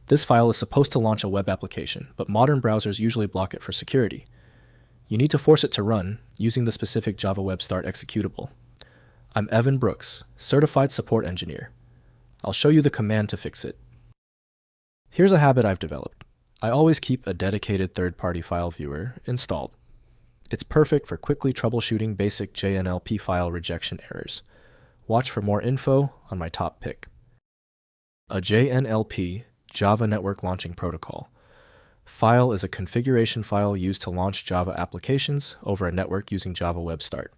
This file is supposed to launch a web application, but modern browsers usually block it for security. You need to force it to run using the specific OpenWebStart executable. I'm Evan Brooks, Certified Support Engineer. I'll show you the command to fix it. Here's a habit I've developed. I always keep a dedicated third-party file viewer installed. It's perfect for quickly troubleshooting basic JNLP file rejection errors. Watch for more info on my top pick. A JNLP, Java Network Launching Protocol, file is a configuration file used to launch Java applications over a network using OpenWebStart.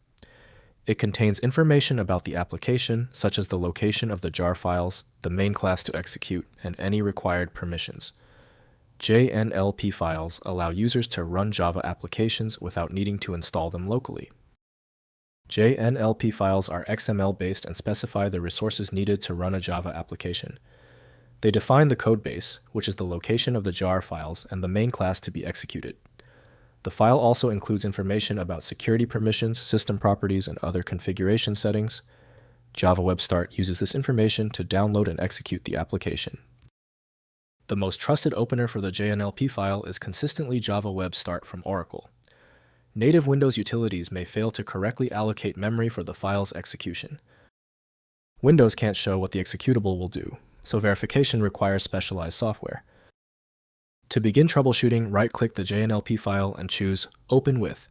It contains information about the application, such as the location of the jar files, the main class to execute, and any required permissions. JNLP files allow users to run Java applications without needing to install them locally. JNLP files are XML-based and specify the resources needed to run a Java application. They define the code base, which is the location of the jar files, and the main class to be executed. The file also includes information about security permissions, system properties, and other configuration settings. OpenWebStart uses this information to download and execute the application. The most trusted opener for the JNLP file is consistently OpenWebStart from Oracle. Native Windows utilities may fail to correctly allocate memory for the file's execution. Windows can't show what the executable will do, so verification requires specialized software. To begin troubleshooting, right-click the JNLP file and choose Open With.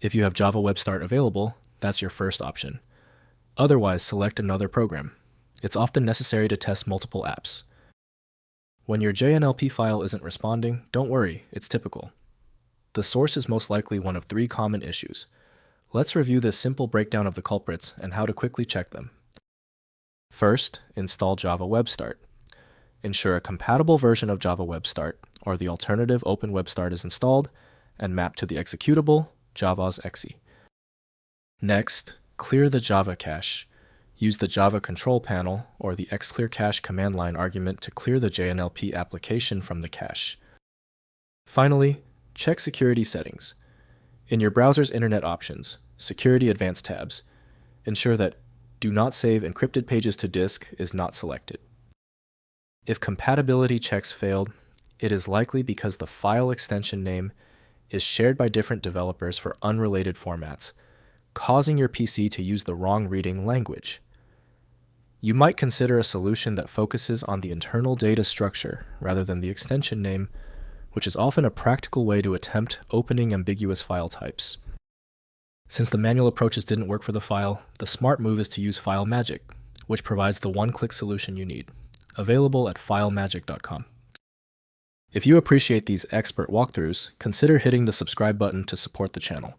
If you have OpenWebStart available, that's your first option. Otherwise, select another program. It's often necessary to test multiple apps. When your JNLP file isn't responding, don't worry, it's typical. The source is most likely one of 3 common issues. Let's review this simple breakdown of the culprits and how to quickly check them. First, install OpenWebStart. Ensure a compatible version of OpenWebStart, or the alternative OpenWebStart is installed, and mapped to the executable, Java's exe. Next, clear the Java cache. Use the Java control panel or the xclearCache command line argument to clear the JNLP application from the cache. Finally, check security settings. In your browser's Internet Options, Security Advanced tabs, ensure that Do Not Save Encrypted Pages to Disk is not selected. If compatibility checks failed, it is likely because the file extension name is shared by different developers for unrelated formats, causing your PC to use the wrong reading language. You might consider a solution that focuses on the internal data structure rather than the extension name, which is often a practical way to attempt opening ambiguous file types. Since the manual approaches didn't work for the file, the smart move is to use FileMagick, which provides the one-click solution you need, available at filemagick.com. If you appreciate these expert walkthroughs, consider hitting the subscribe button to support the channel.